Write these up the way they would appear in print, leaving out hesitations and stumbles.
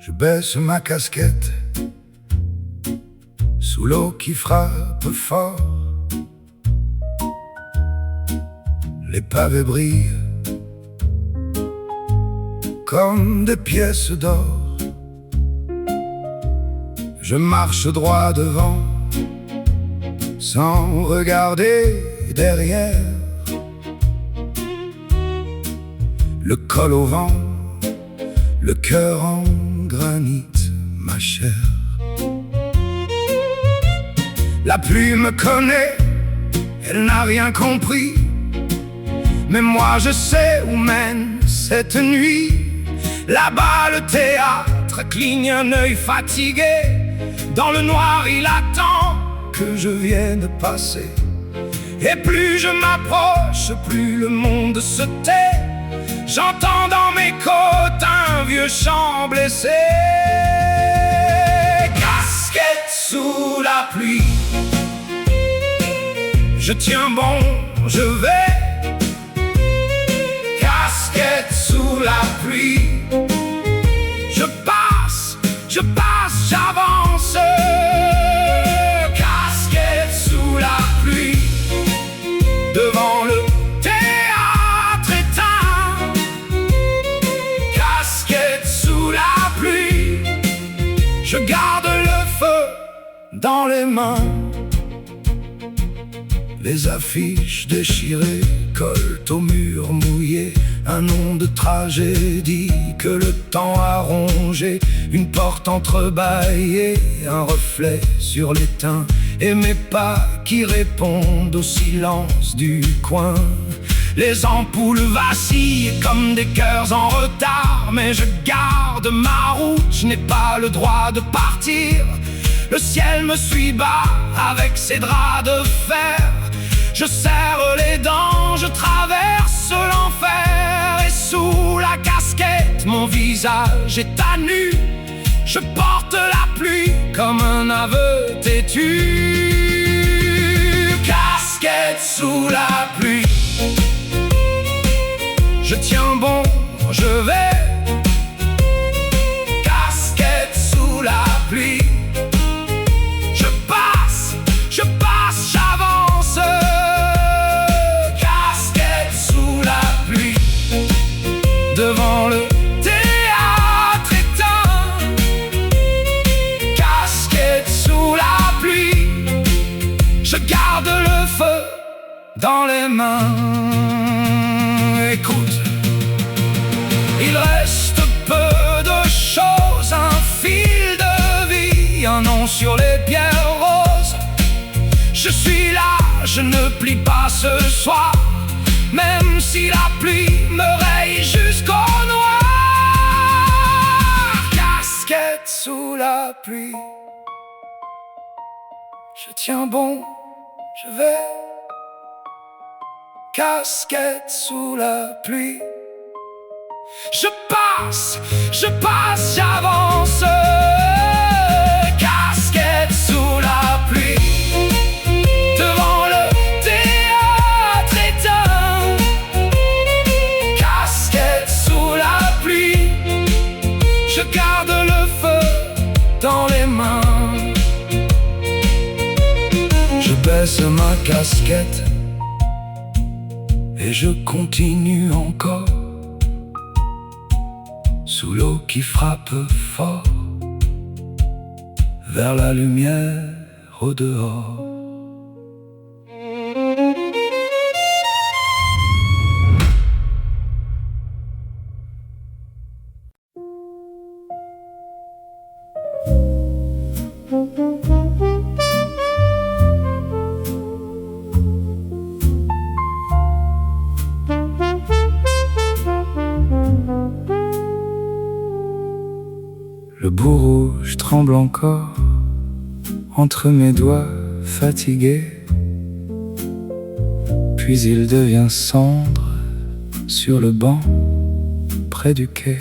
Je baisse ma casquette sous l'eau qui frappe fort. Les pavés brillent comme des pièces d'or. Je marche droit devant sans regarder derrière. Le col au vent, le cœur en granit, ma chère. La pluie me connaît, elle n'a rien compris. Mais moi je sais où mène cette nuit. Là-bas le théâtre cligne un œil fatigué. Dans le noir il attend que je vienne passer. Et plus je m'approche, plus le monde se tait. J'entends dans mes côtes un vieux chant blessé. Casquette sous la pluie, je tiens bon, je vais. Casquette sous la pluie, je passe, j'avance. Casquette sous la pluie, devant le théâtre éteint. Casquette sous la pluie, je garde le feu dans les mains. Les affiches déchirées collent au mur mouillé. Un nom de tragédie que le temps a rongé. Une porte entrebâillée, un reflet sur l'étain. Et mes pas qui répondent au silence du coin. Les ampoules vacillent comme des cœurs en retard. Mais je garde ma route, je n'ai pas le droit de partir. Le ciel me suit bas avec ses draps de fer. Je serre les dents, je traverse l'enfer. Et sous la casquette, mon visage est à nu. Je porte la pluie comme un aveu têtu. Casquette sous la pluie, je tiens bon, je vais. Casquette sous la pluie, je passe, j'avance. Casquette sous la pluie, devant le théâtre éteint. Casquette sous la pluie, je garde le feu dans les mains. Écoute, il reste peu de choses, un fil de vie, un nom sur les pierres roses. Je suis là, je ne plie pas ce soir, même si la pluie me raye jusqu'au noir. Casquette sous la pluie, je tiens bon, je vais. Casquette sous la pluie, je passe, j'avance. Casquette sous la pluie, devant le théâtre éteint. Casquette sous la pluie, je garde le feu dans les mains. Je baisse ma casquette et je continue encore. Sous l'eau qui frappe fort, vers la lumière au dehors. Le bout rouge tremble encore entre mes doigts fatigués. Puis il devient cendre sur le banc près du quai.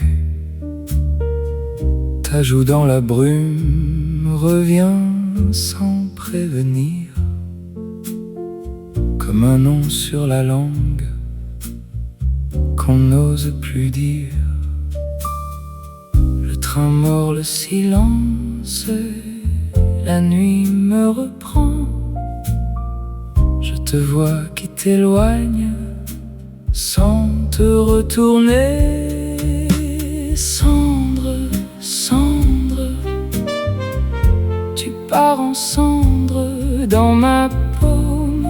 Ta joue dans la brume revient sans prévenir, comme un nom sur la langue qu'on n'ose plus dire. train mord le silence, la nuit me reprend. Je te vois qui t'éloigne sans te retourner. Cendre, cendre, tu pars en cendre dans ma paume,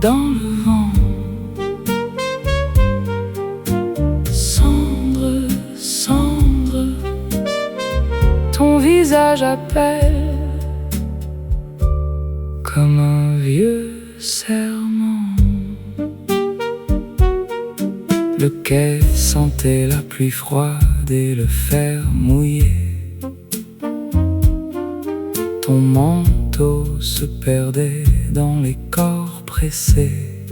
dans le vent. Cendre, cendre, ton visage appelle comme un vieux serment. Le quai sentait la pluie froide et le fer mouillé. Ton manteau se perdait dans les corps pressés.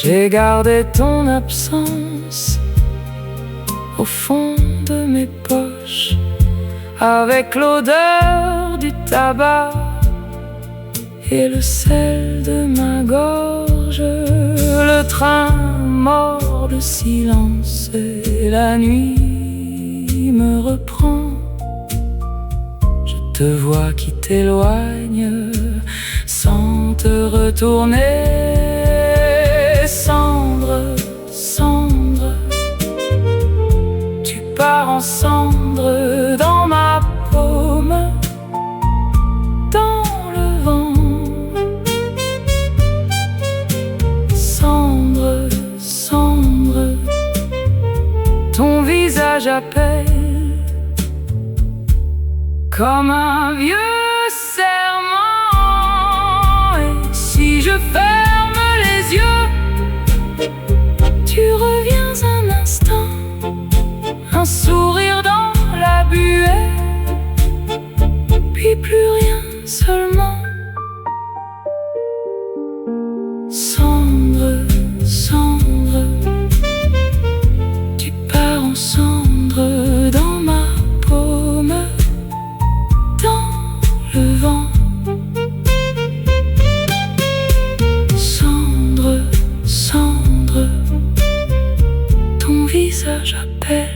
J'ai gardé ton absence au fond de mes poches, avec l'odeur du tabac et le sel de ma gorge. Le train mord le silence et la nuit me reprend. Je te vois qui t'éloigne sans te retourner. Cendre, cendre, tu pars en cendre dans ma paume, dans le vent. Cendre, cendre, ton visage appelle comme un vieux serment. Et si je ferme les yeux, tu reviens un instant, un sourire dans la buée, puis plus rien seulement. Cendre, cendre, tu pars en cendre dans ma paume, dans le vent. Cendre, cendre, ton visage appelle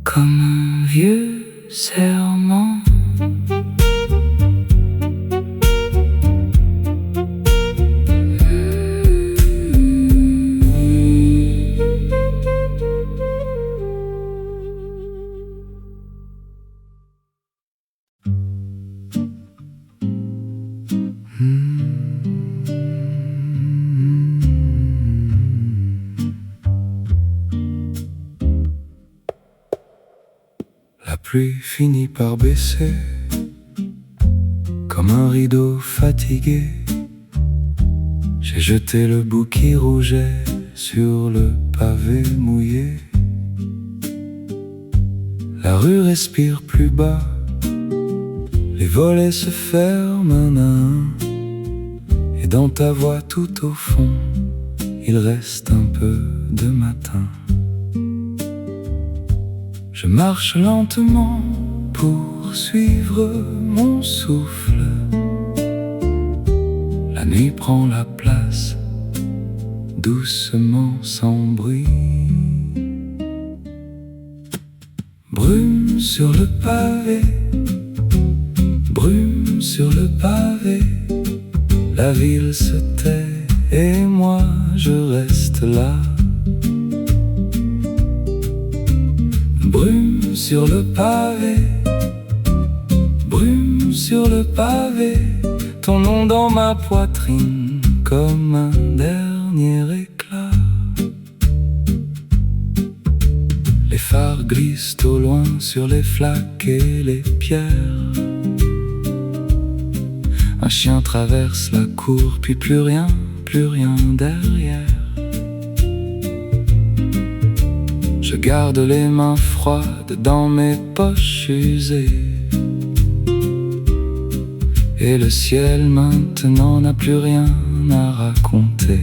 comme un vieux serment. La pluie finit par baisser comme un rideau fatigué. J'ai jeté le bout qui rougeait sur le pavé mouillé. La rue respire plus bas, les volets se ferment un à un. Et dans ta voix tout au fond, il reste un peu de matin. Je marche lentement pour suivre mon souffle. La nuit prend la place, doucement sans bruit. Brume sur le pavé, brume sur le pavé. La ville se tait et moi je reste là. Brume sur le pavé, brume sur le pavé. Ton nom dans ma poitrine comme un dernier éclat. Les phares glissent au loin sur les flaques et les pierres. Un chien traverse la cour, puis plus rien derrière. Je garde les mains froides dans mes poches usées. Et le ciel maintenant n'a plus rien à raconter.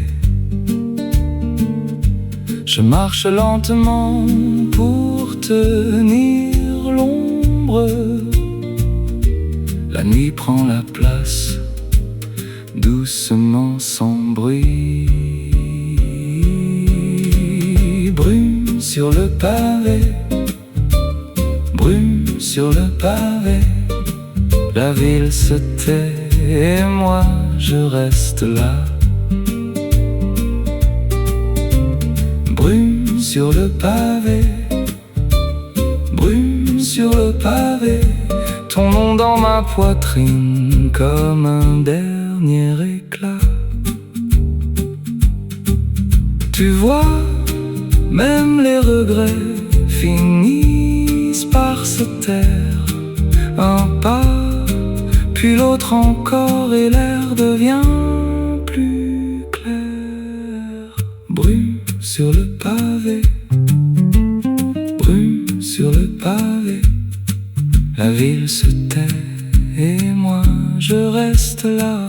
Je marche lentement pour tenir l'ombre. La nuit prend la place, doucement sans bruit. sur le pavé, brume sur le pavé. La ville se tait et moi je reste là. Brume sur le pavé, brume sur le pavé. Ton nom dans ma poitrine comme un dernier éclat. Tu vois, même les regrets finissent par se taire. Un pas, puis l'autre encore, et l'air devient plus clair. Brume sur le pavé, brume sur le pavé. La ville se tait et moi je reste là.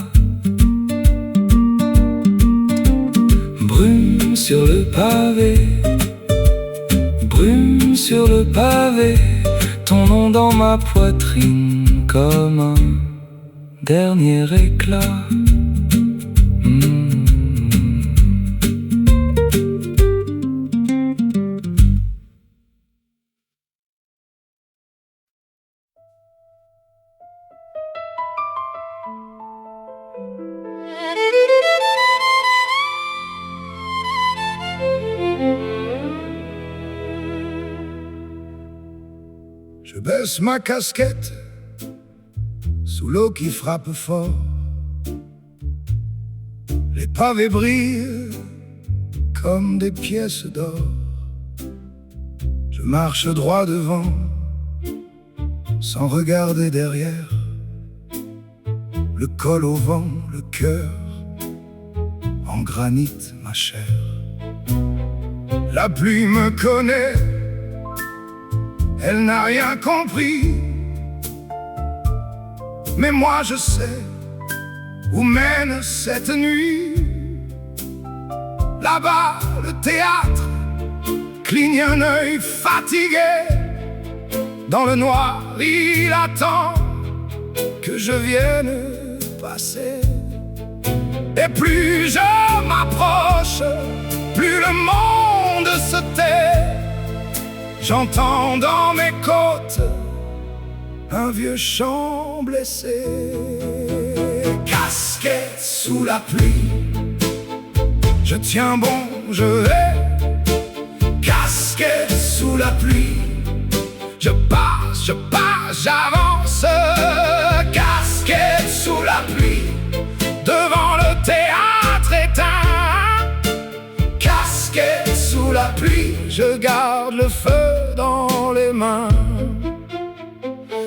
Brume sur le pavé, brume sur le pavé. Ton nom dans ma poitrine comme un dernier éclat. Je baisse ma casquette sous l'eau qui frappe fort. Les pavés brillent comme des pièces d'or. Je marche droit devant sans regarder derrière. Le col au vent, le cœur en granit, ma chair. La pluie me connaît, elle n'a rien compris. Mais moi je sais où mène cette nuit. Là-bas le théâtre cligne un œil fatigué. Dans le noir il attend que je vienne passer. Et plus je m'approche, plus le monde se tait. J'entends dans mes côtes un vieux chant blessé. Casquette sous la pluie, je tiens bon, je vais. Casquette sous la pluie, je passe, j'avance. Casquette sous la pluie, devant le théâtre éteint. Casquette sous la pluie, je garde le feu dans les mains.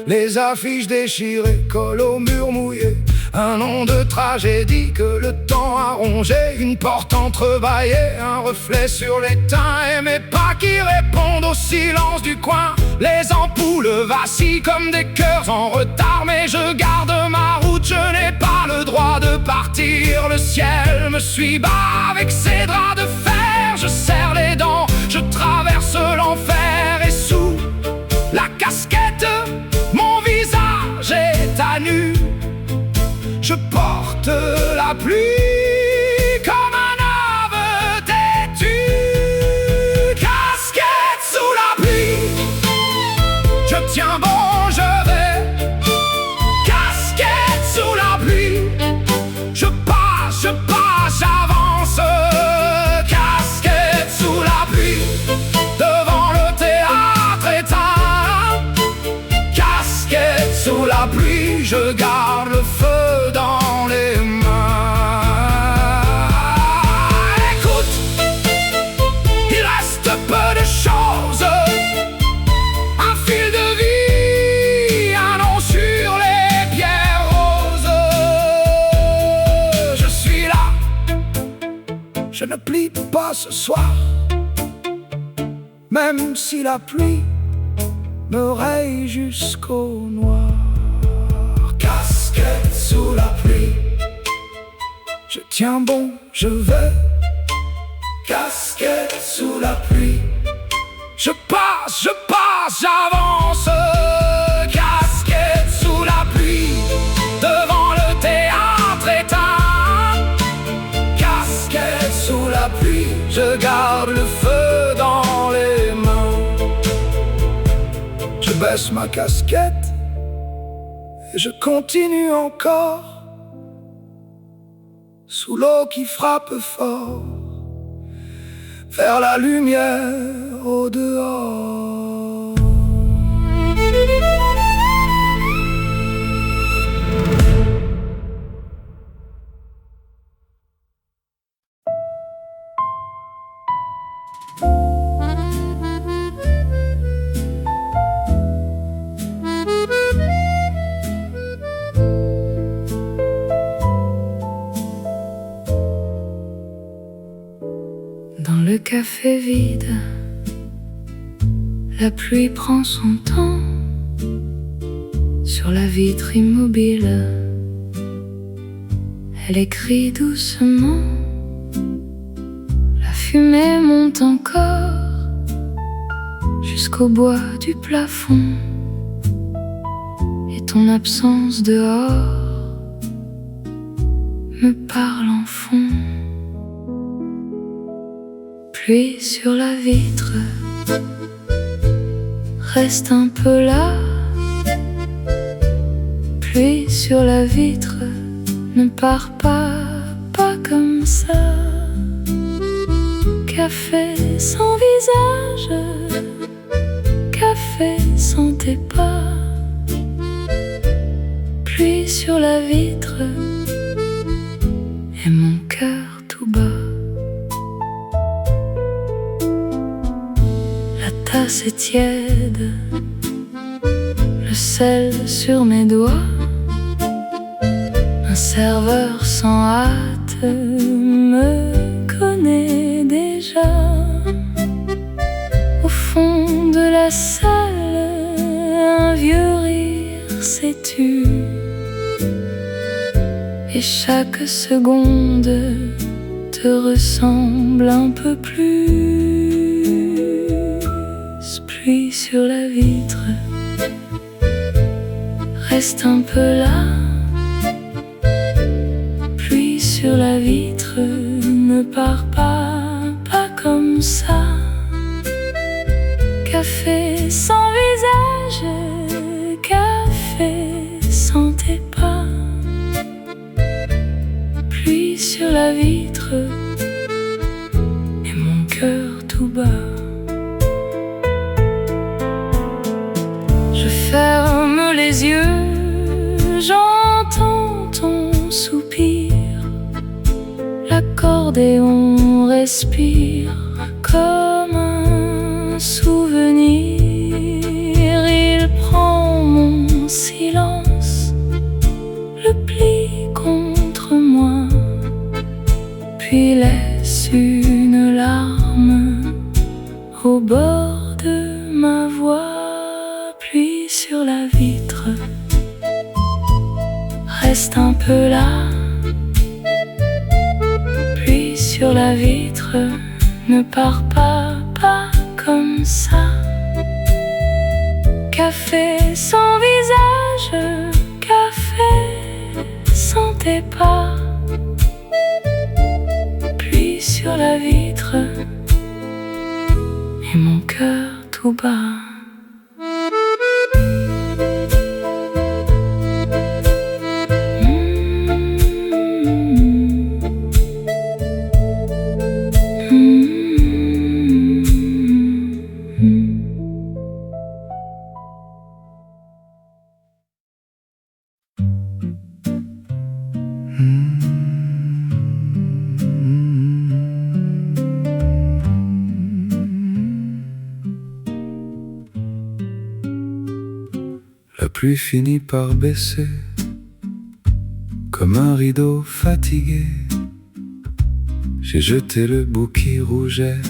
Les affiches déchirées collent au mur mouillé. Un nom de tragédie que le temps a rongé. Une porte entrebâillée, un reflet sur l'étain. Et mes pas qui répondent au silence du coin. Les ampoules vacillent comme des cœurs en retard. Mais je garde ma route, je n'ai pas le droit de partir. Le ciel me suit bas avec ses draps de fer. Je serre les dents, je traverse l'enfer. Et sous la casquette, mon visage est à nu. Je porte la pluie comme un aveu têtu. Casquette sous la pluie, je tiens bon, je vais. Casquette sous la pluie, je passe, j'avance. Casquette sous la pluie, devant le théâtre éteint. Casquette sous la pluie, je garde le feu dans les mains. Écoute, il reste peu de choses. Un fil de vie, un nom sur les pierres roses. Je suis là, je ne plie pas ce soir. Même si la pluie me raye jusqu'au noir. Casquette sous la pluie, je tiens bon, je vais. Casquette sous la pluie, je passe, j'avance. Casquette sous la pluie, devant le théâtre éteint. Casquette sous la pluie, je garde le feu dans les mains. baisse ma casquette et je continue encore, sous l'eau qui frappe fort, vers la lumière au dehors. Dans le café vide, la pluie prend son temps. Sur la vitre immobile, elle écrit doucement. La fumée monte encore jusqu'au bois du plafond. Et ton absence dehors me parle en fond. Pluie sur la vitre, reste un peu là. Pluie sur la vitre, ne pars pas, pas comme ça. Café sans visage, café sans tes pas. Pluie sur la vitre, et mon cœur tout bas. La tasse est tiède, le sel sur mes doigts. Un serveur sans hâte me connaît déjà. Au fond de la salle, un vieux rire s'est tu. Et chaque seconde te ressemble un peu plus. Pluie sur la vitre, reste un peu là. Pluie sur la vitre, ne pars pas, pas comme ça. Café sans visage, café sans tes pas. Pluie sur la vitre, et mon cœur tout bas. Je ferme les yeux, j'entends ton soupir. L'accordéon respire comme un souvenir. Il prend mon silence, le plie contre moi, puis laisse une larme au bord de ma voix. Pluie sur la vitre, reste un peu là. Pluie sur la vitre, ne pars pas, pas comme ça. Café sans visage, café sans tes pas. Pluie sur la vitre, et mon cœur tout bas. La pluie finit par baisser, comme un rideau fatigué. J'ai jeté le bout qui rougeait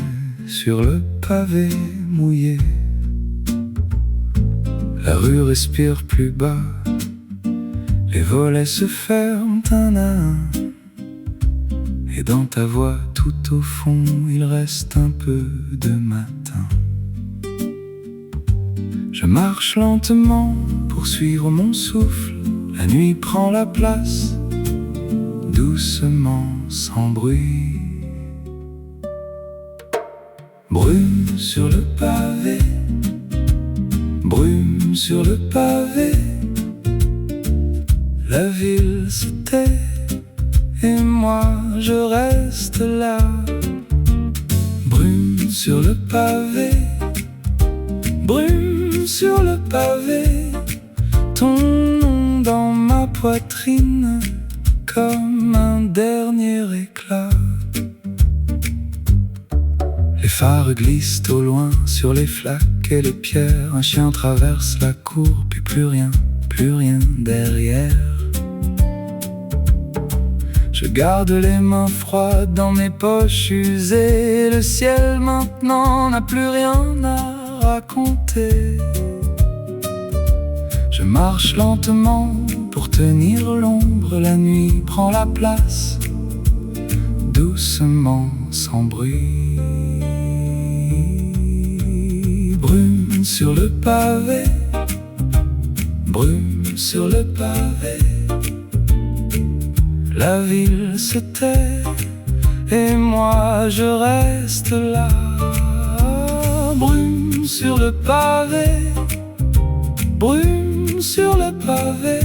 sur le pavé mouillé. La rue respire plus bas, les volets se ferment un à un. Et dans ta voix tout au fond, il reste un peu de matin. Je marche lentement pour suivre mon souffle. La nuit prend la place, doucement, sans bruit. Brume sur le pavé, brume Brume sur le pavé, la ville se tait, et moi je reste là. Brume sur le pavé, brume sur le pavé, ton nom dans ma poitrine comme un dernier éclat. Les phares glissent au loin sur les flaques et les pierres. Un chien traverse la cour, puis plus rien derrière. Je garde les mains froides dans mes poches usées. Le ciel maintenant n'a plus rien à raconter. Je marche lentement pour tenir l'ombre. La nuit prend la place, doucement, sans bruit. Brume sur le pavé, brume sur le pavé, la ville se tait, et moi je reste là. Brume sur le pavé, brume sur le pavé,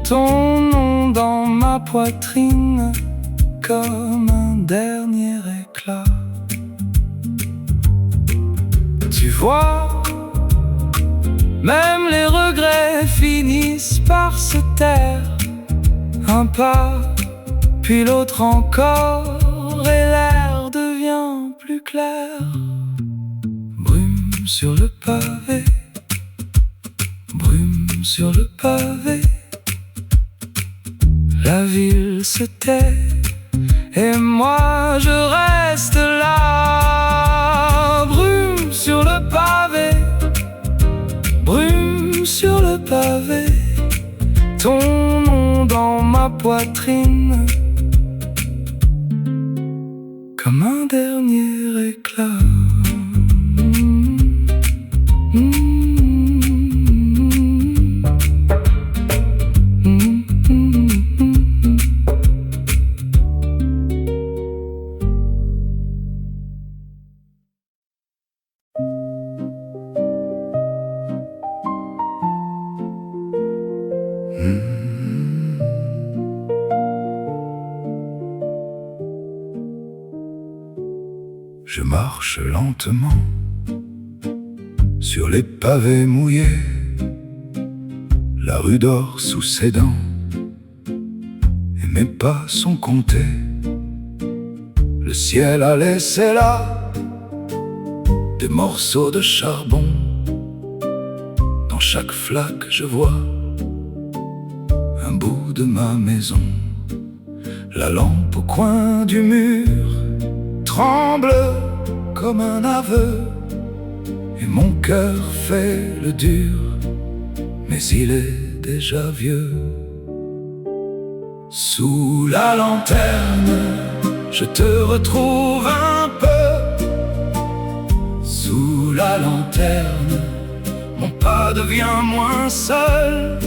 ton nom dans ma poitrine comme un dernier éclat. Tu vois, même les regrets finissent par se taire. Un pas, puis l'autre encore, et l'air devient plus clair. Brume sur le pavé, brume sur le pavé, la ville se tait, et moi je reste là. Brume sur le pavé, brume sur le pavé, ton nom dans ma poitrine comme un dernier éclat. Je marche lentement sur les pavés mouillés. La rue dort sous ses dents et mes pas sont comptés. Le ciel a laissé là des morceaux de charbon. Dans chaque flaque je vois un bout de ma maison. La lampe au coin du mur tremble comme un aveu, et mon cœur fait le dur, mais il est déjà vieux. Sous la lanterne, je te retrouve un peu. Sous la lanterne, mon pas devient moins seul.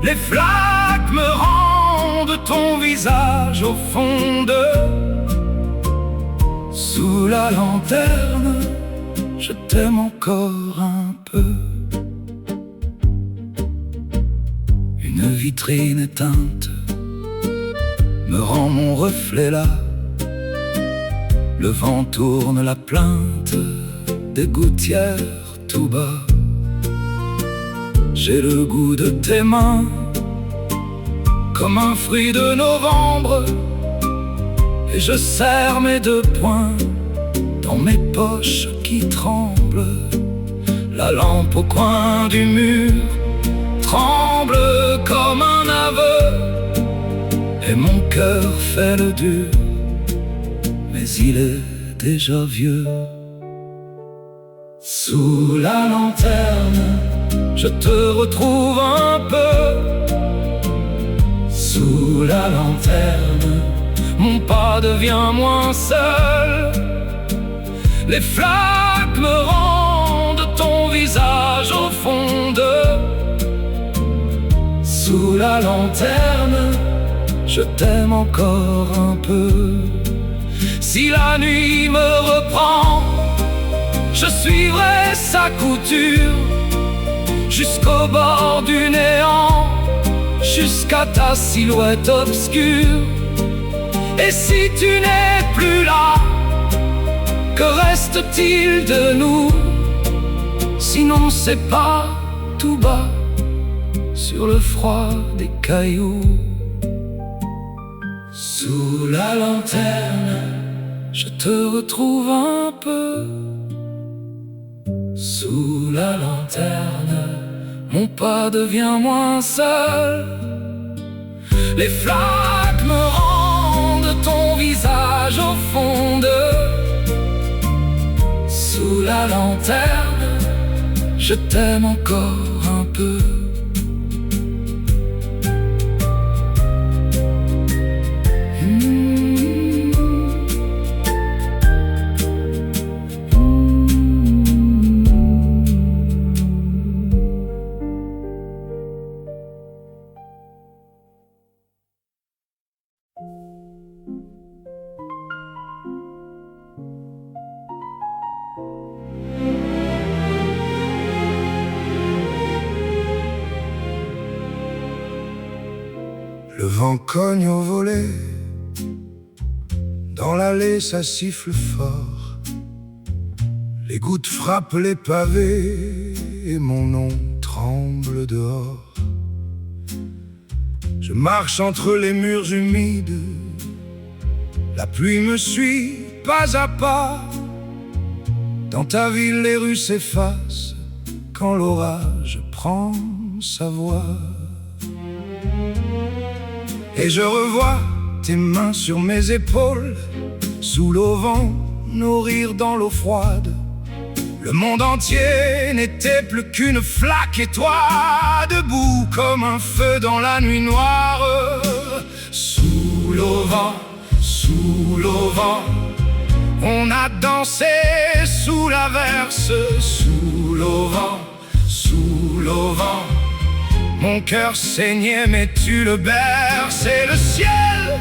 Les flaques me rendent ton visage au fond d'eux. Sous la lanterne, je t'aime encore un peu. Une vitrine éteinte me rend mon reflet là. Le vent tourne la plainte des gouttières tout bas. J'ai le goût de tes mains comme un fruit de novembre, et je serre mes deux poings dans mes poches qui tremblent. La lampe au coin du mur tremble comme un aveu, et mon cœur fait le dur, mais il est déjà vieux. Sous la lanterne, je te retrouve un peu. Sous la lanterne, mon pas devient moins seul. Les flaques me rendent ton visage au fond d'eux. Sous la lanterne, je t'aime encore un peu. Si la nuit me reprend, je suivrai sa couture. jusqu'au bord du néant, jusqu'à ta silhouette obscure. Et si tu n'es plus là, que reste-t-il de nous? Sinon c'est pas tout bas, sur le froid des cailloux. Sous la lanterne, je te retrouve un peu. Sous la lanterne, mon pas devient moins seul. Les flaques me rendent ton visage au fond d'eux. Sous la lanterne, je t'aime encore un peu. Le vent cogne au volet, dans l'allée ça siffle fort. Les gouttes frappent les pavés et mon nom tremble dehors. Je marche entre les murs humides, la pluie me suit pas à pas. Dans ta ville les rues s'effacent quand l'orage prend sa voix. Et je revois tes mains sur mes épaules, sous l'auvent, nourrir dans l'eau froide. Le monde entier n'était plus qu'une flaque et toi, debout comme un feu dans la nuit noire. Sous l'auvent, on a dansé sous l'averse. Sous l'auvent, mon cœur saignait mais tu le berces. Et le ciel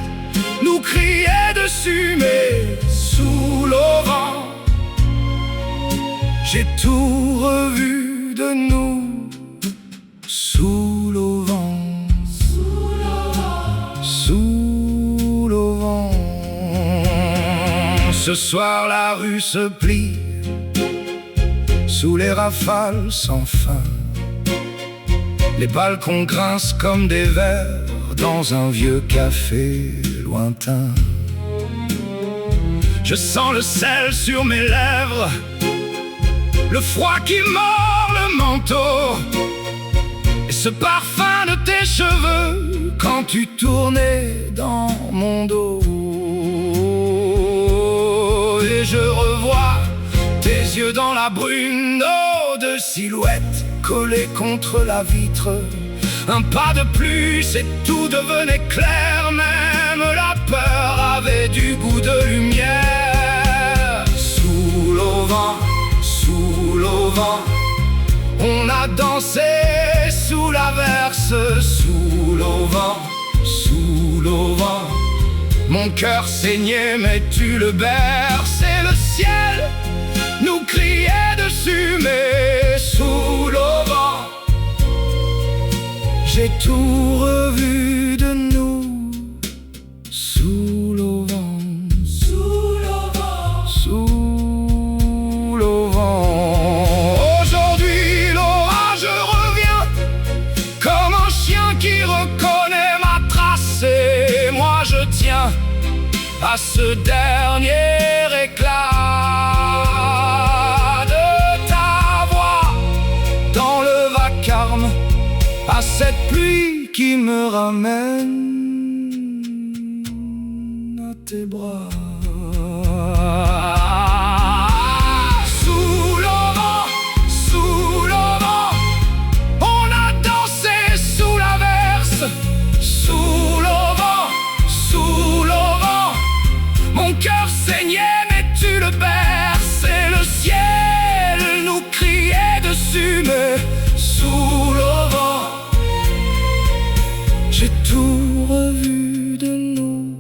nous criait dessus, mais sous l'auvent, j'ai tout revu de nous. Sous l'auvent, sous l'auvent. Ce soir la rue se plie sous les rafales sans fin. Les balcons grincent comme des verres dans un vieux café lointain. Je sens le sel sur mes lèvres, le froid qui mord le manteau, et ce parfum de tes cheveux quand tu tournais dans mon dos. Et je revois tes yeux dans la brume, nos deux silhouettes collées contre la vitre. Un pas de plus et tout devenait clair, même la peur avait du goût de lumière. Sous l'auvent, on a dansé sous l'averse. Sous l'auvent, mon cœur saignait mais tu le berces. Et le ciel nous criait dessus, mais sous l'auvent, j'ai tout revu de nous. Sous l'auvent, sous l'auvent. Aujourd'hui l'orage revient comme un chien qui reconnaît ma trace. Et moi je tiens à ce dernier éclat de ta voix dans le vacarme, à cette pluie qui me ramène à tes bras. Sous l'auvent, on a dansé sous l'averse. Sous l'auvent, mon cœur saignait mais tu le berces. Et le ciel nous criait dessus, mais sous l'auvent, j'ai tout revu de nous.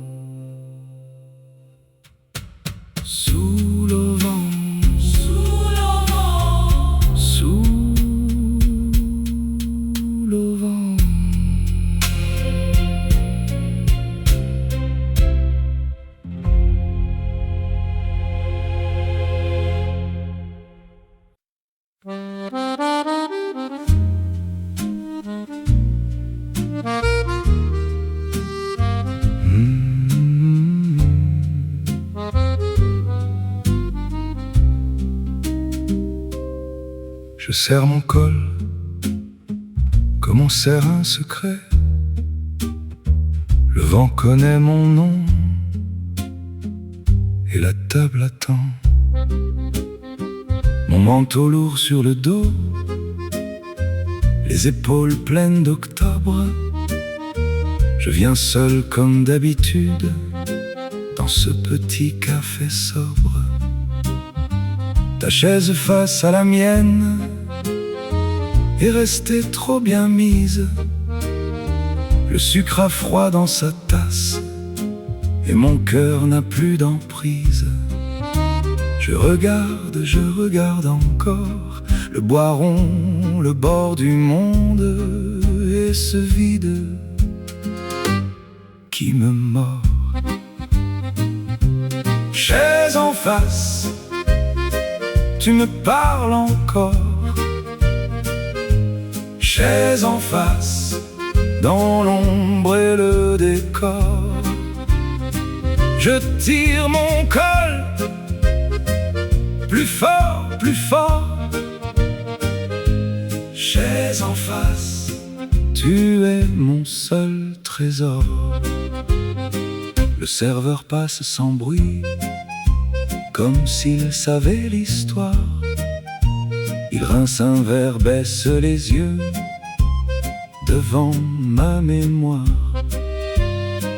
Je serre mon col comme on serre un secret. Le vent connaît mon nom et la table attend. Mon manteau lourd sur le dos, les épaules pleines d'octobre. Je viens seul comme d'habitude dans ce petit café sobre. Ta chaise face à la mienne est restée trop bien mise. Le sucre a froid dans sa tasse et mon cœur n'a plus d'emprise. Je regarde encore le bois rond, le bord du monde et ce vide qui me mord. Chaise en face, tu me parles encore. Chaise en face, dans l'ombre et le décor. Je tire mon col plus fort, plus fort. Chaise en face, tu es mon seul trésor. Le serveur passe sans bruit, comme s'il savait l'histoire. Il rince un verre, baisse les yeux devant ma mémoire.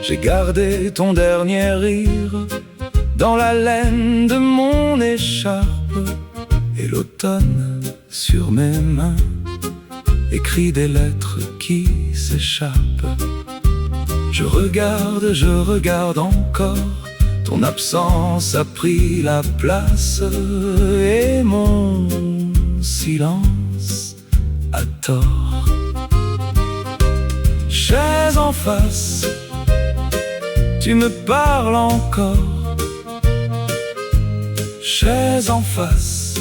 J'ai gardé ton dernier rire dans la laine de mon écharpe, et l'automne sur mes mains écrit des lettres qui s'échappent. Je regarde encore, ton absence a pris la place et mon silence a tort. Chaise en face, tu me parles encore. Chaise en face,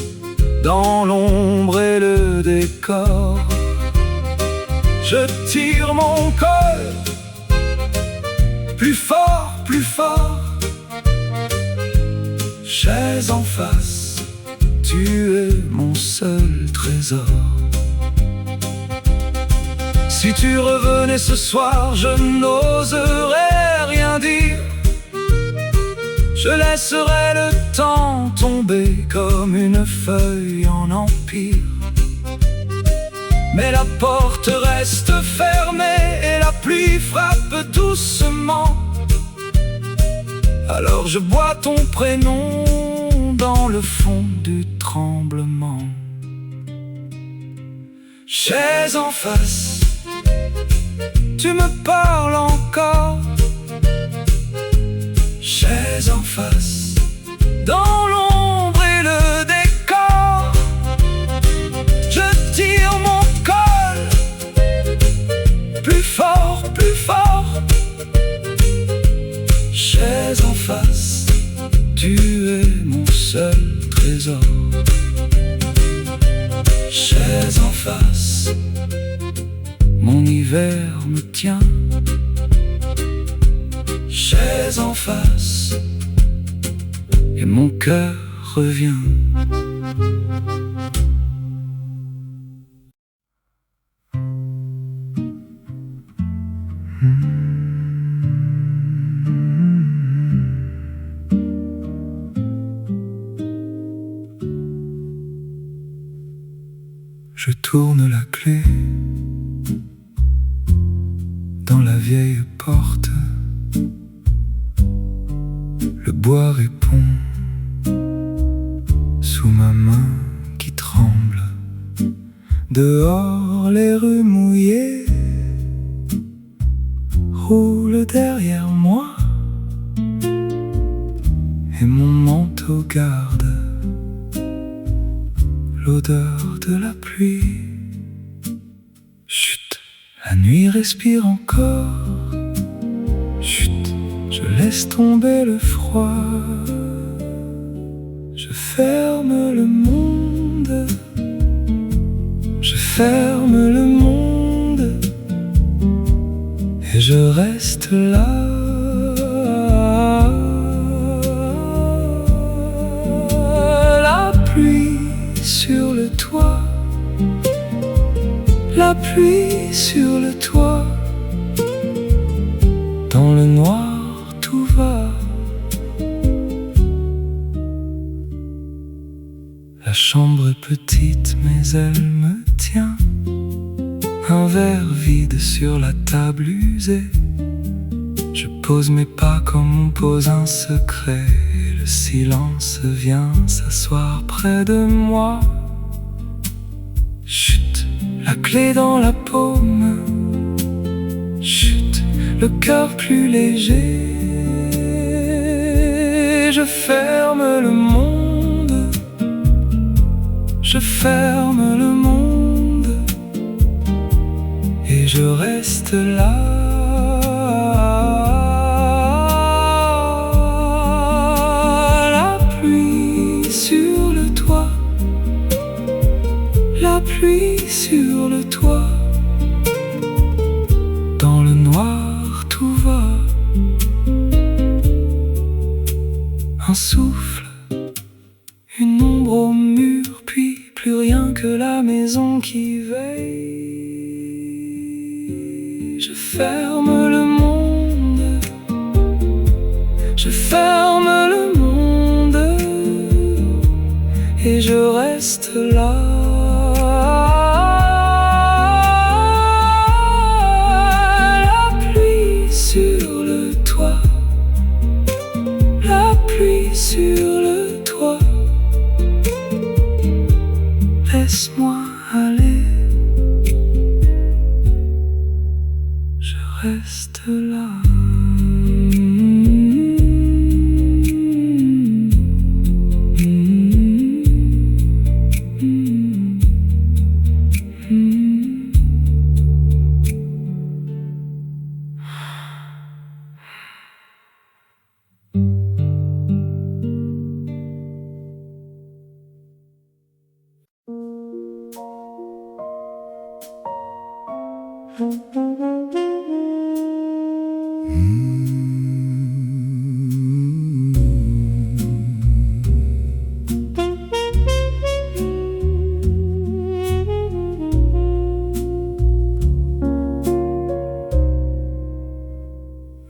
dans l'ombre et le décor. Je tire mon col plus fort, plus fort. Chaise en face, tu es mon seul trésor. Si tu revenais ce soir, je n'oserais rien dire. Je laisserais le temps tomber comme une feuille en empire. Mais la porte reste fermée et la pluie frappe doucement. Alors je bois ton prénom dans le fond du tremblement. Chaise en face, tu me parles encore. Chaise en face, dans l'ombre et le décor. Je tire mon col plus fort, plus fort. Chaise en face, tu es mon seul trésor. Chaise en face, mon hiver me tient. Chaise en face, et mon cœur revient. Je tourne la clé dans la vieille porte. Le bois répond sous ma main qui tremble. Dehors les rues mouillées roulent derrière moi, et mon manteau garde l'odeur de la pluie. Chut, la nuit respire encore. Chut, je laisse tomber le froid. Je ferme le monde. Je ferme le monde. Et je reste là. La pluie sur le toit pluie sur le toit, dans le noir tout va. La chambre est petite mais elle me tient. Un verre vide sur la table usée. Je pose mes pas comme on pose un secret. Le silence vient s'asseoir près de moi. Chut, la clé dans la paume. Chut, le cœur plus léger. Je ferme le monde. Je ferme le monde. Et je reste là. La pluie sur le toit. La pluie sur le toit. Dans le noir tout va. Un souffle, une ombre au mur, puis plus rien que la maison qui veille. Je ferme le monde. Je ferme le monde. Et je reste là. Sur le toit, laisse-moi aller, je reste là.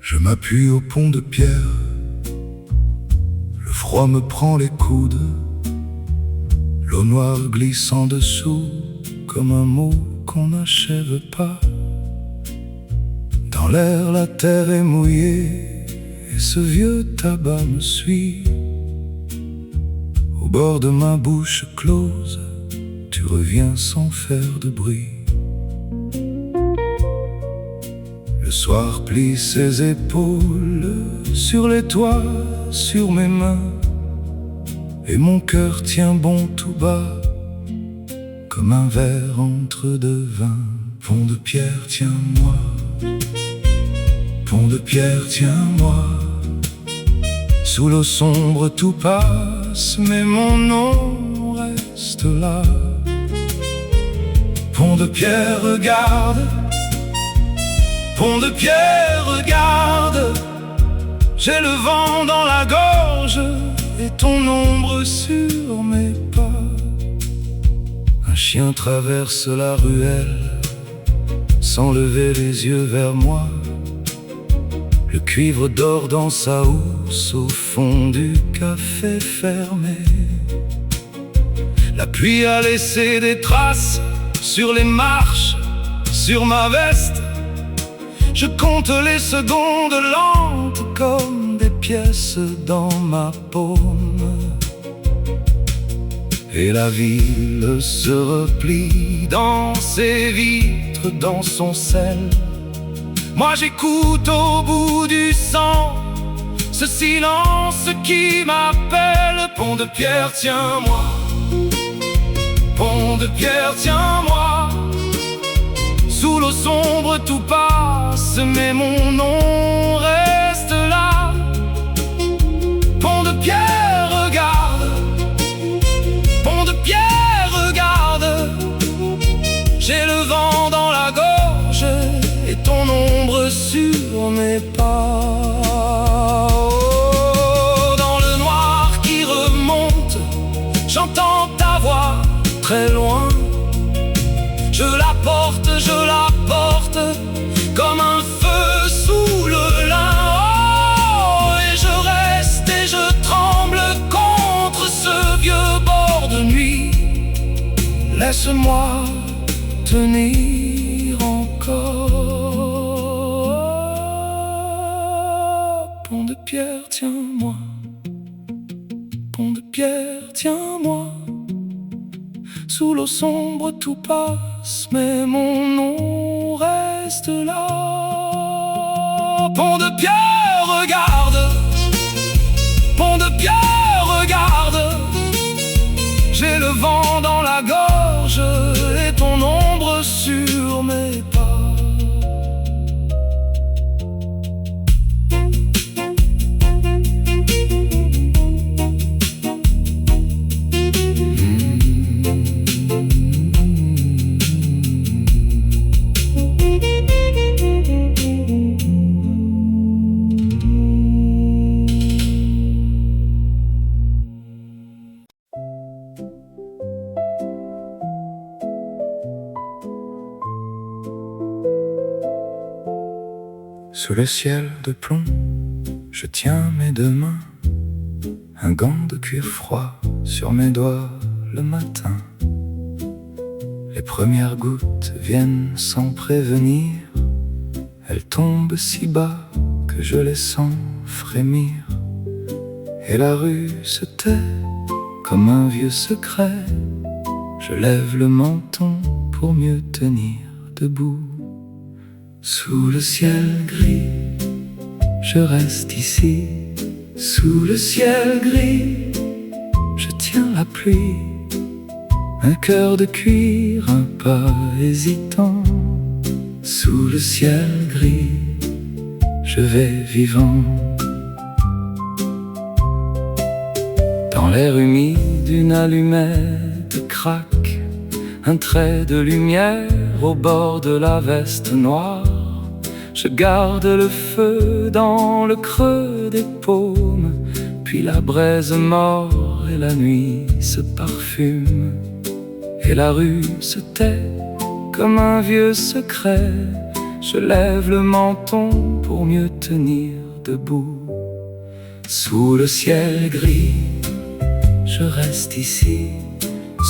Je m'appuie au pont de pierre. Le froid me prend les coudes. L'eau noire glisse en dessous comme un mot qu'on n'achève pas. Dans l'air, la terre est mouillée et ce vieux tabac me suit. Au bord de ma bouche close, tu reviens sans faire de bruit. Le soir plie ses épaules sur les toits, sur mes mains, et mon cœur tient bon tout bas, comme un verre entre deux vins. Pont de pierre, tiens-moi. Pont de pierre, tiens-moi. Sous l'eau sombre tout passe, mais mon nom reste là. Pont de pierre, regarde. Pont de pierre, regarde. J'ai le vent dans la gorge et ton ombre sur mes pas. Un chien traverse la ruelle sans lever les yeux vers moi. Le cuivre dort dans sa housse au fond du café fermé. La pluie a laissé des traces sur les marches, sur ma veste. Je compte les secondes lentes comme des pièces dans ma paume. Et la ville se replie dans ses vitres, dans son sel. Moi j'écoute au bout du sang ce silence qui m'appelle. Pont de pierre, tiens-moi. Pont de pierre, tiens-moi. Sous l'eau sombre tout passe, mais mon nom reste là. Pont de pierre, regarde. Pont de pierre, regarde. J'ai le vent dans la gorge et ton ombre sur mes pas. Oh, dans le noir qui remonte, j'entends ta voix très loin. Je la porte je la porte comme un feu sous le lin. Oh, et je reste et je tremble contre ce vieux bord de nuit. Laisse-moi tenir encore. Pont de pierre, tiens-moi. Pont de pierre, tiens-moi. Sous l'eau sombre tout passe, mais mon nom reste là. Pont de pierre, regarde. Pont de pierre, regarde. J'ai le vent dans la gorge et ton ombre sur mes pas. Sous le ciel de plomb, je tiens mes deux mains, un gant de cuir froid sur mes doigts le matin. Les premières gouttes viennent sans prévenir, elles tombent si bas que je les sens frémir. Et la rue se tait comme un vieux secret, je lève le menton pour mieux tenir debout. Sous le ciel gris, je reste ici. Sous le ciel gris, je tiens la pluie. Un cœur de cuir, un pas hésitant. Sous le ciel gris, je vais vivant. Dans l'air humide, une allumette craque, un trait de lumière au bord de la veste noire. Je garde le feu dans le creux des paumes, puis la braise mord et la nuit se parfume. Et la rue se tait comme un vieux secret, je lève le menton pour mieux tenir debout. Sous le ciel gris, je reste ici.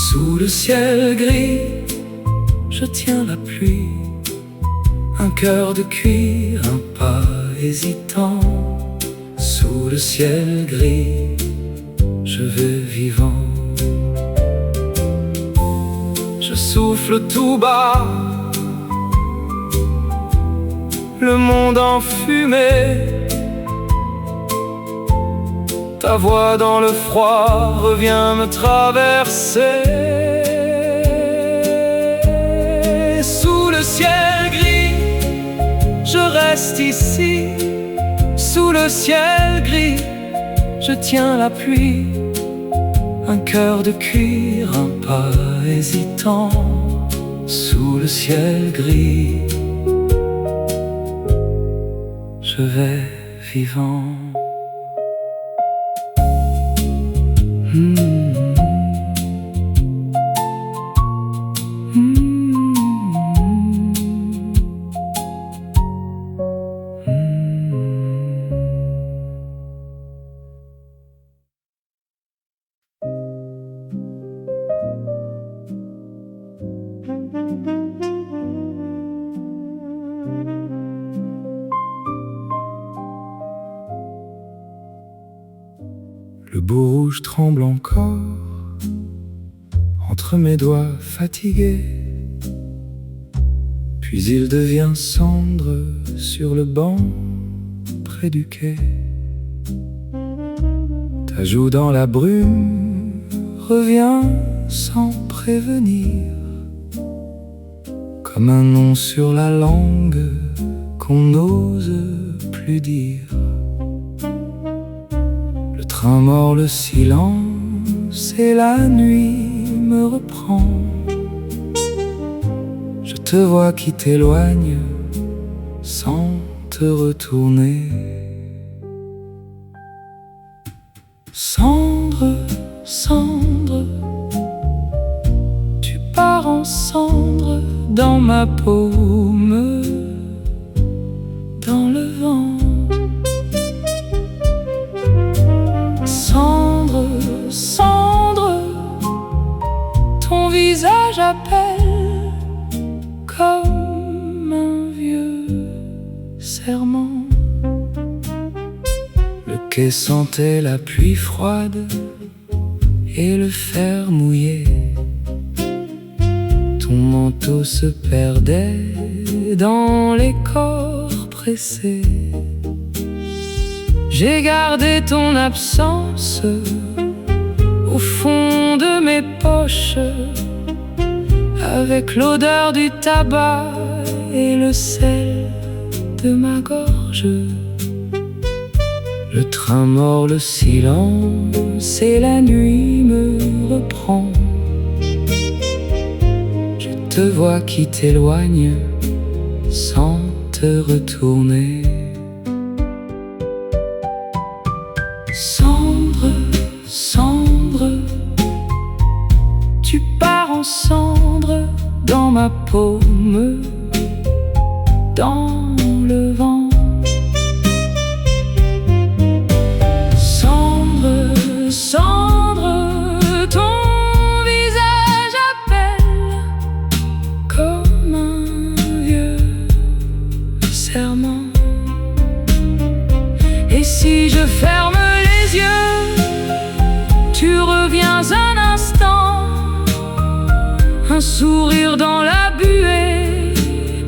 Sous le ciel gris, je tiens la pluie. Un cœur de cuir, un pas hésitant. Sous le ciel gris, je vais vivant. Je souffle tout bas, le monde en fumée. Ta voix dans le froid revient me traverser. Sous le ciel gris, je reste ici. Sous le ciel gris, je tiens la pluie. Un cœur de cuir, un pas hésitant. Sous le ciel gris, je vais vivant. Le beau rouge tremble encore entre mes doigts fatigués, puis il devient cendre sur le banc près du quai. Ta joue dans la brume revient sans prévenir, comme un nom sur la langue qu'on n'ose plus dire. Le train mord le silence et la nuit me reprend. Je te vois qui t'éloigne sans te retourner. Cendre, cendre, tu pars en cendre dans ma paume, dans le vent. Cendre, cendre, ton visage appelle comme un vieux serment. Le quai sentait la pluie froide et le fer mouillé. Ton manteau se perdait dans les corps pressés. J'ai gardé ton absence au fond de mes poches, avec l'odeur du tabac et le sel de ma gorge. Le train mord le silence et la nuit me reprend. Je te vois qui t'éloigne sans te retourner. Cendre, cendre, tu pars en cendre dans ma paume, dans le vent. Cendre, cendre, ton visage appelle comme un vieux serment. Et si je ferme les yeux, tu reviens un instant, un sourire dans la buée,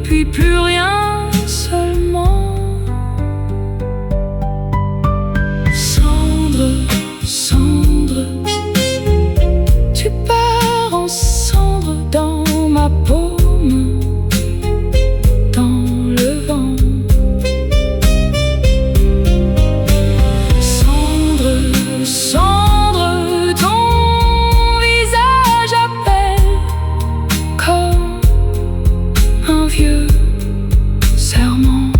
puis plus rien seulement. Cendre, cendre, tu pars en cendre dans ma paume, dans le vent. Cendre, ton visage appelle comme un vieux serment.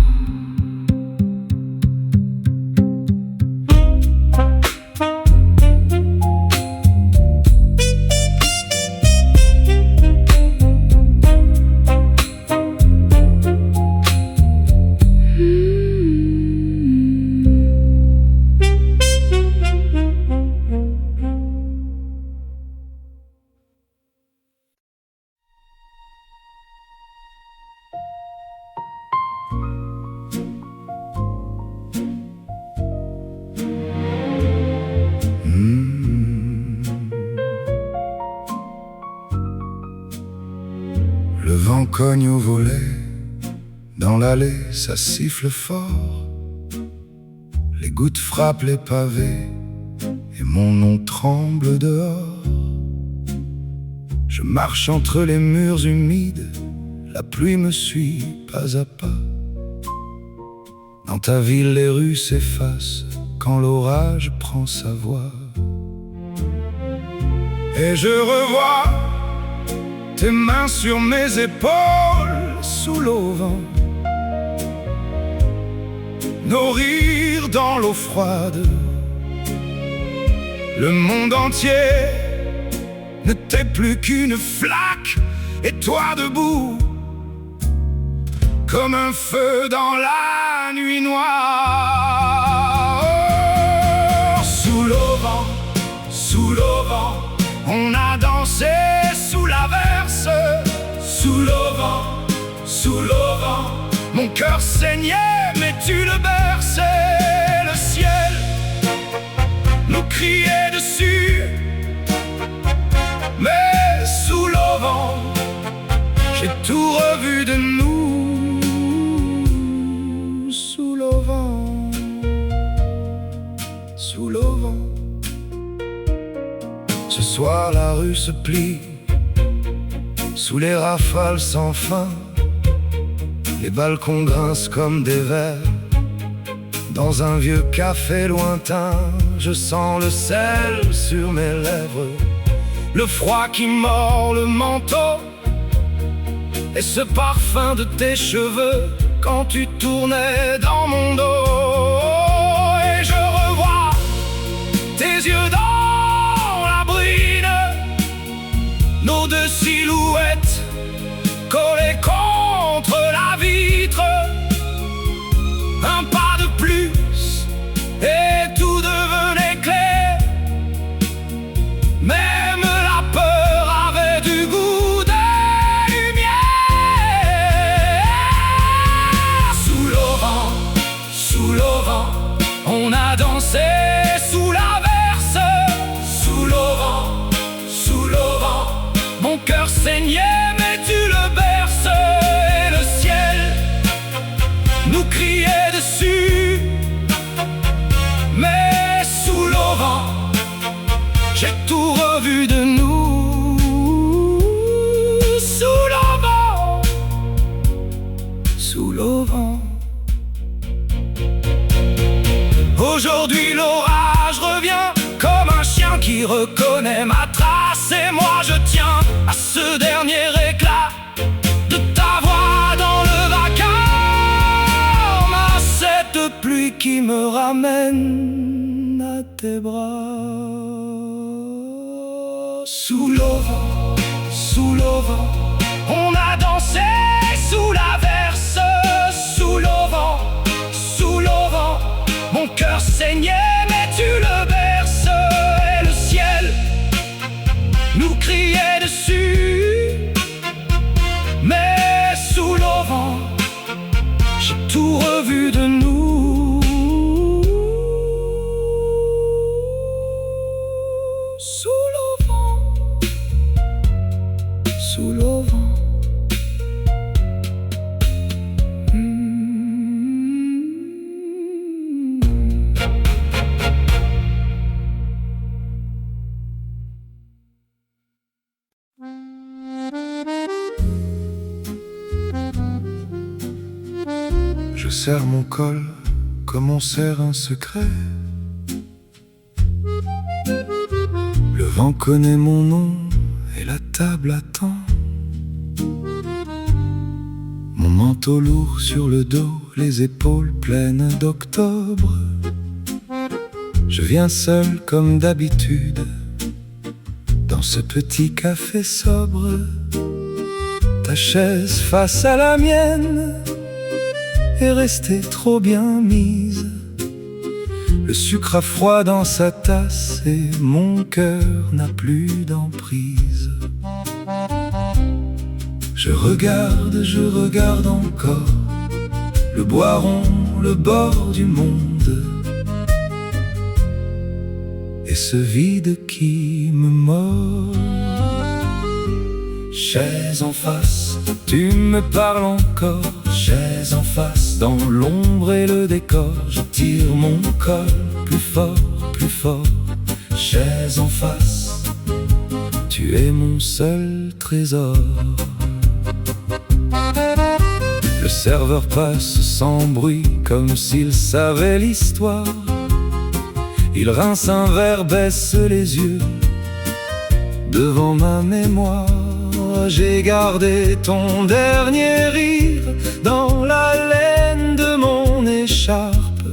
Le vent cogne au volet, dans l'allée ça siffle fort. Les gouttes frappent les pavés et mon nom tremble dehors. Je marche entre les murs humides, la pluie me suit pas à pas. Dans ta ville les rues s'effacent quand l'orage prend sa voix. Et je revois tes mains sur mes épaules sous l'auvent, nos rires dans l'eau froide. Le monde entier ne t'est plus qu'une flaque, et toi debout comme un feu dans la nuit noire. Oh, sous l'auvent, on a dansé sous l'averse. Sous l'auvent, mon cœur saignait, mais tu le berçais. Le ciel nous criait dessus, mais sous l'auvent, j'ai tout revu de nous. Sous l'auvent, sous l'auvent. Ce soir la rue se plie sous les rafales sans fin. Les balcons grincent comme des verres dans un vieux café lointain. Je sens le sel sur mes lèvres, le froid qui mord le manteau, et ce parfum de tes cheveux quand tu tournais dans mon dos. Et je revois tes yeux dans la brine, nos deux silhouettes collé contre la vitre. Un pas de plus et tout devenait clair. Même la peur avait du goût de lumière. Sous l'auvent, on a dansé sous l'averse. Sous l'auvent, mon cœur saignait, mais tu le berces. Et le ciel nous criait dessus. Mais sous l'auvent, j'ai tout revu de nous. Sous l'auvent, sous l'auvent. Aujourd'hui l'orage revient comme un chien qui reconnaît ma trace. Et moi je tiens à ce dernier éclat de ta voix dans le vacarme, à cette pluie qui me ramène à tes bras. Sous l'auvent, on a dansé sous l'averse. Sous l'auvent, mon cœur saignait, mais tu le berces. Et le ciel nous criait dessus. Mais sous l'auvent, j'ai tout revu de nous. Sous l'auvent, sous l'auvent. Je serre mon col comme on serre un secret. Le vent connaît mon nom et la table attend. Mon manteau lourd sur le dos, les épaules pleines d'octobre. Je viens seul comme d'habitude dans ce petit café sobre. Ta chaise face à la mienne est restée trop bien mise. Le sucre a froid dans sa tasse et mon cœur n'a plus d'emprise. Je regarde encore le bois rond, le bord du monde, et ce vide qui me mord. Chaise en face, tu me parles encore. Chaise en face, dans l'ombre et le décor, je tire mon col plus fort, plus fort. Chaise en face, tu es mon seul trésor. Le serveur passe sans bruit, comme s'il savait l'histoire. Il rince un verre, baisse les yeux devant ma mémoire. J'ai gardé ton dernier rire dans la laine de mon écharpe,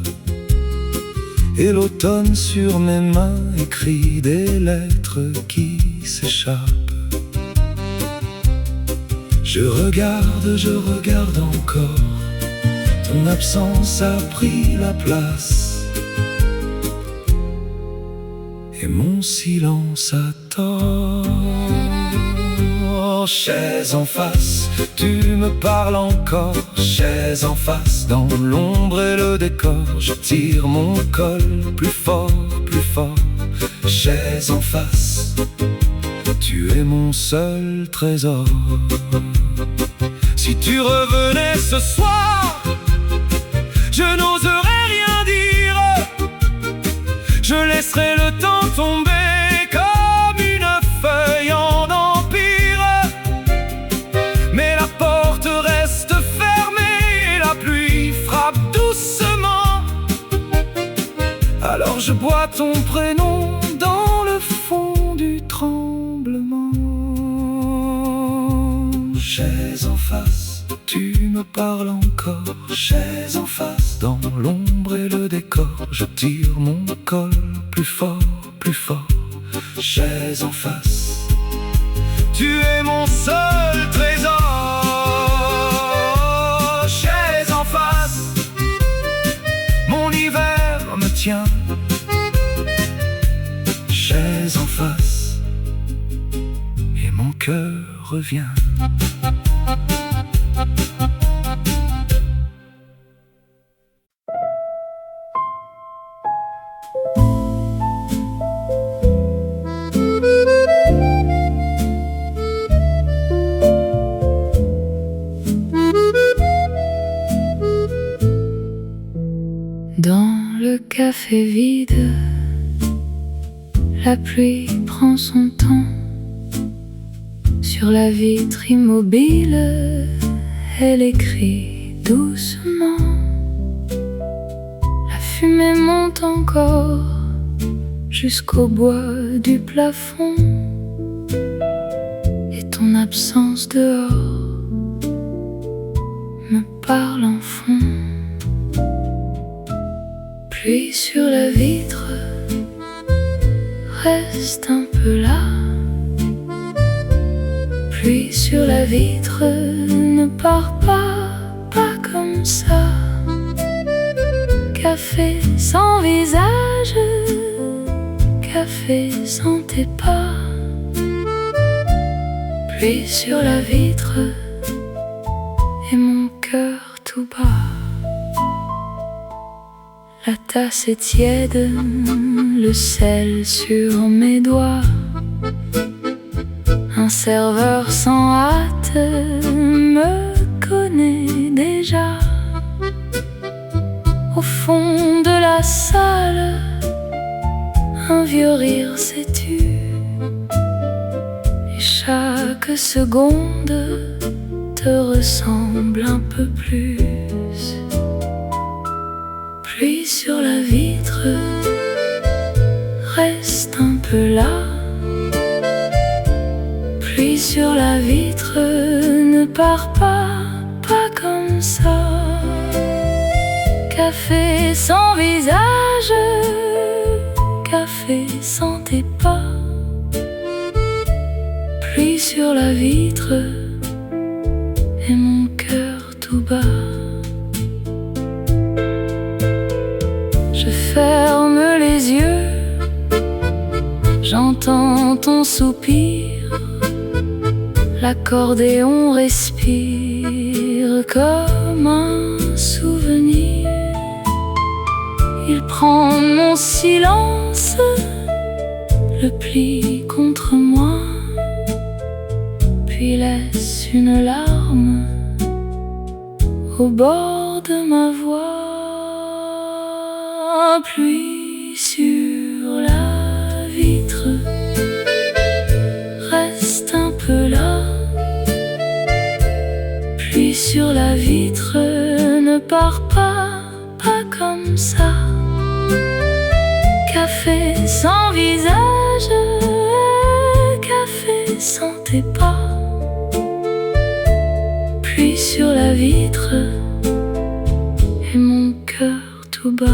et l'automne sur mes mains écrit des lettres qui s'échappent. Je regarde encore, ton absence a pris la place, et mon silence a tort. Chaise en face, tu me parles encore. Chaise en face, dans l'ombre et le décor, je tire mon col plus fort, plus fort. Chaise en face, tu es mon seul trésor. Si tu revenais ce soir, je n'oserais rien dire. Je laisserais le temps tomber comme une feuille en empire. Mais la porte reste fermée et la pluie frappe doucement. Alors je bois ton prénom dans le fond du tremblement. Chaise en face, tu me parles encore. Chaise en face, dans l'ombre et le décor, je tire mon col plus fort, plus fort. Chaise en face, tu es mon seul trésor. reviens. Dans le café vide, la pluie prend son temps. Sur la vitre immobile, elle écrit doucement. La fumée monte encore jusqu'au bois du plafond. Et ton absence dehors me parle en fond. Pluie sur la vitre, reste un peu là. Pluie sur la vitre, ne pars pas comme ça. Café sans visage, café sans tes pas. Pluie sur la vitre, et mon cœur tout bas. La tasse est tiède, le sel sur mes doigts. Un serveur sans hâte me connaît déjà. Au fond de la salle, un vieux rire s'est tu. Et chaque seconde te ressemble un peu plus. Pluie sur la vitre, reste un peu là. Pluie sur la vitre, ne pars pas comme ça. Café sans visage, café sans tes pas. Pluie sur la vitre, et mon cœur tout bas. Je ferme les yeux, j'entends ton soupir. L'accordéon respire comme un souvenir. Il prend mon silence, le plie contre moi, puis laisse une larme au bord de ma voix. Pluie sur la vitre, reste un peu là. Pluie sur la vitre, ne pars pas comme ça. Café sans visage, café sans tes pas. Pluie sur la vitre, et mon cœur tout bas.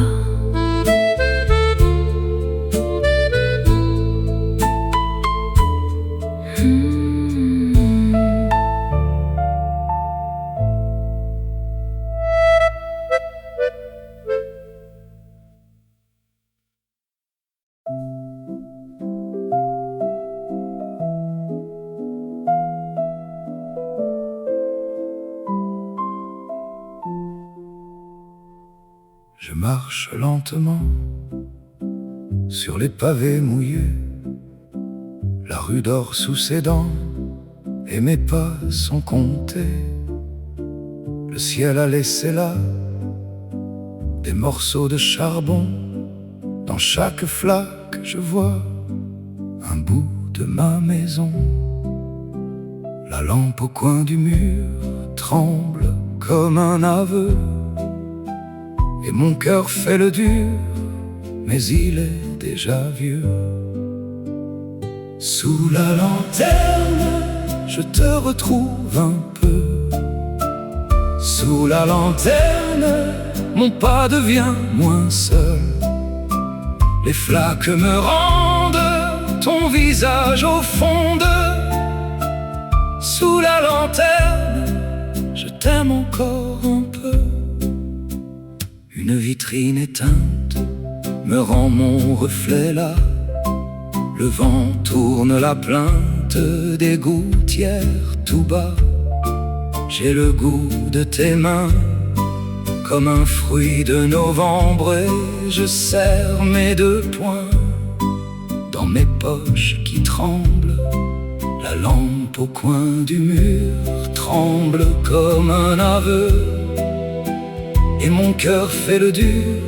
Je marche lentement sur les pavés mouillés. La rue dort sous ses dents et mes pas sont comptés. Le ciel a laissé là des morceaux de charbon. Dans chaque flaque je vois un bout de ma maison. La lampe au coin du mur tremble comme un aveu. Et mon cœur fait le dur, mais il est déjà vieux. Sous la lanterne, je te retrouve un peu. Sous la lanterne, mon pas devient moins seul. Les flaques me rendent ton visage au fond d'eux. Sous la lanterne, je t'aime encore un peu. Une vitrine éteinte me rend mon reflet là. Le vent tourne la plainte des gouttes poussière tout bas. J'ai le goût de tes mains, comme un fruit de novembre, et je serre mes deux poings dans mes poches qui tremblent. La lampe au coin du mur tremble comme un aveu, et mon cœur fait le dur,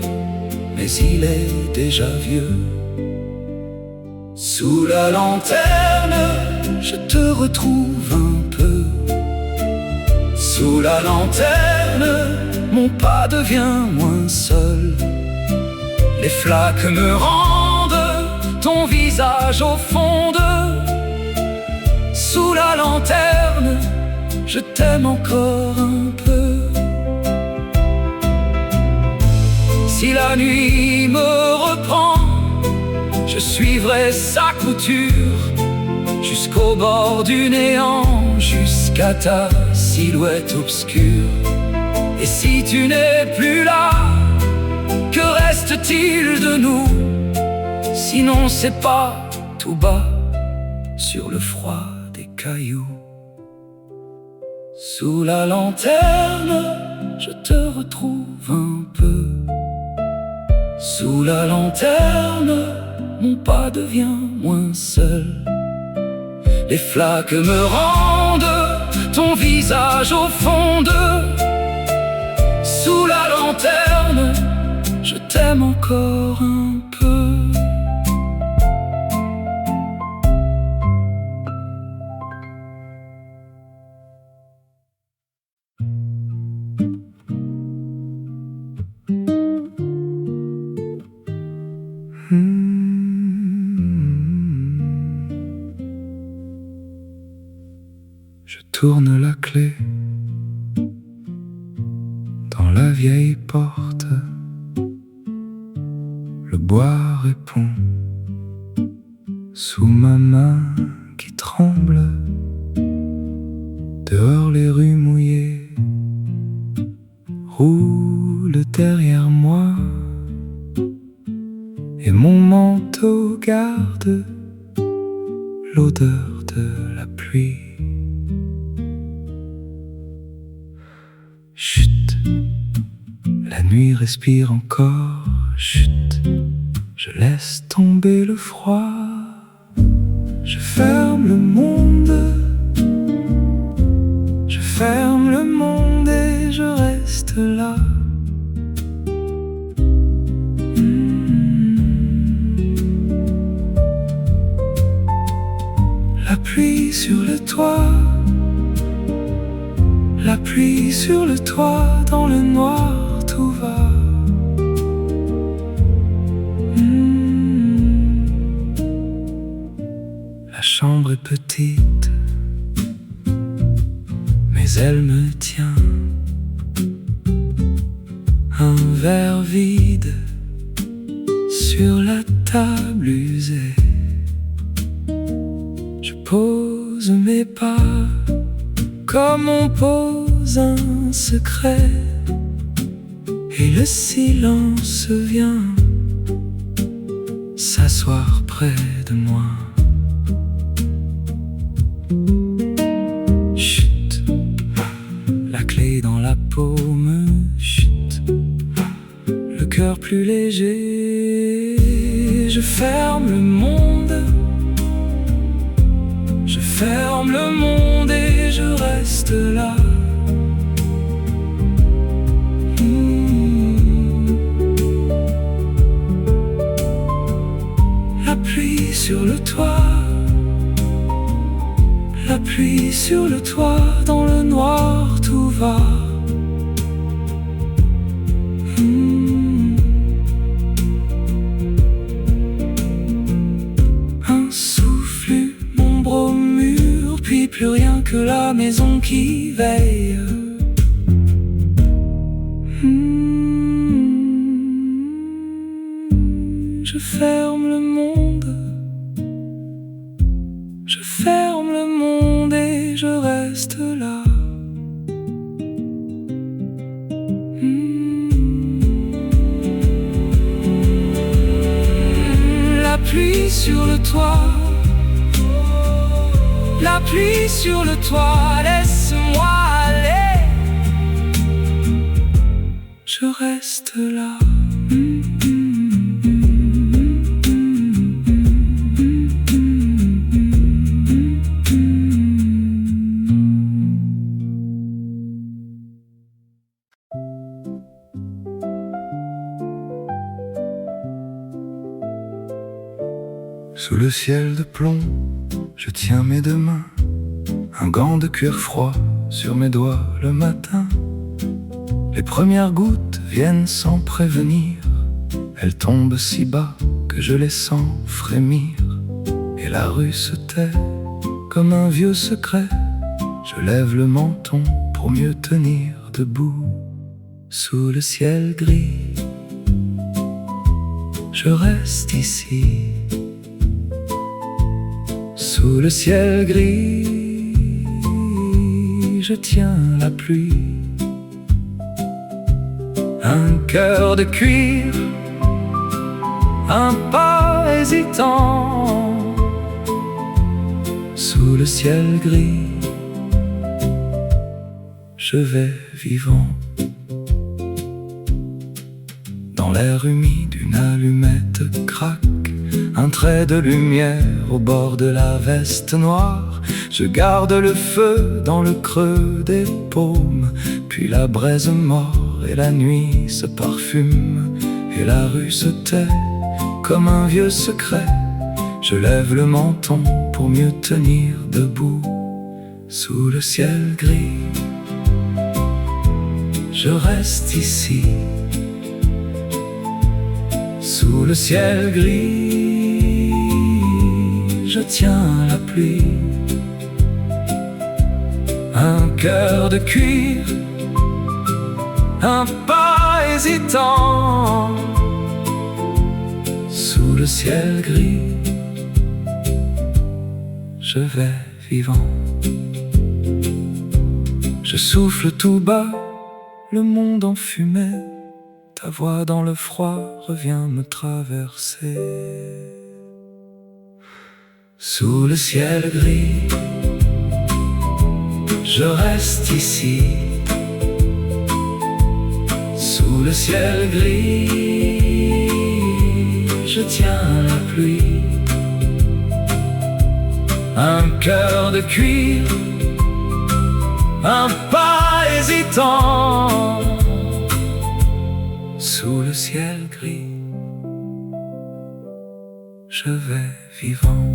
mais il est déjà vieux. Sous la lanterne, je te retrouve un peu. Sous la lanterne, mon pas devient moins seul. Les flaques me rendent ton visage au fond d'eux. Sous la lanterne, je t'aime encore un peu. Si la nuit me reprend, je suivrai sa couture jusqu'au bord du néant, jusqu'à ta silhouette obscure. Et si tu n'es plus là, que reste-t-il de nous? Sinon c'est pas tout bas sur le froid des cailloux. Sous la lanterne, je te retrouve un peu. Sous la lanterne, mon pas devient moins seul. Les flaques me rendent ton visage au fond d'eux. Sous la lanterne, je t'aime encore un peu. Je tourne la clé dans la vieille porte. Le bois répond sous ma main qui tremble. Dehors les rues mouillées roulent derrière moi, et mon manteau garde l'odeur de la pluie. Chut, la nuit respire encore. Chut, je laisse tomber le froid. Je ferme le monde. Je ferme le monde et je reste là. La pluie sur le toit. La pluie sur le toit, dans le noir tout va. La chambre est petite, mais elle me tient. Un verre vide sur la table usée. Je pose mes pas comme on pose un secret, et le silence vient s'asseoir près de moi. Chut, la clé dans la paume. Chut, le cœur plus léger. Je ferme le monde. Je ferme le monde et je reste là. La pluie sur le toit. La pluie sur le toit, dans le noir tout va. Un souffle, une ombre au mur, puis plus rien que la maison qui veille. Je ferme le monde. Je ferme le monde et je reste là. La pluie sur le toit. La pluie sur le toit, laisse-moi aller. Je reste là. Sous le ciel de plomb, je tiens mes deux mains, un gant de cuir froid sur mes doigts le matin. Les premières gouttes viennent sans prévenir, elles tombent si bas que je les sens frémir. Et la rue se tait comme un vieux secret. Je lève le menton pour mieux tenir debout. Sous le ciel gris, je reste ici. Sous le ciel gris, je tiens la pluie. Un cœur de cuir, un pas hésitant. Sous le ciel gris, je vais vivant. Dans l'air humide, une allumette craque. Un trait de lumière au bord de la veste noire. Je garde le feu dans le creux des paumes. Puis la braise mord et la nuit se parfume. Et la rue se tait comme un vieux secret. Je lève le menton pour mieux tenir debout. Sous le ciel gris, je reste ici. Sous le ciel gris, je tiens la pluie. Un cœur de cuir, un pas hésitant. Sous le ciel gris, je vais vivant. Je souffle tout bas, le monde en fumée. Ta voix dans le froid revient me traverser. Sous le ciel gris, je reste ici. Sous le ciel gris, je tiens la pluie. Un cœur de cuir, un pas hésitant. Sous le ciel gris, je vais vivant.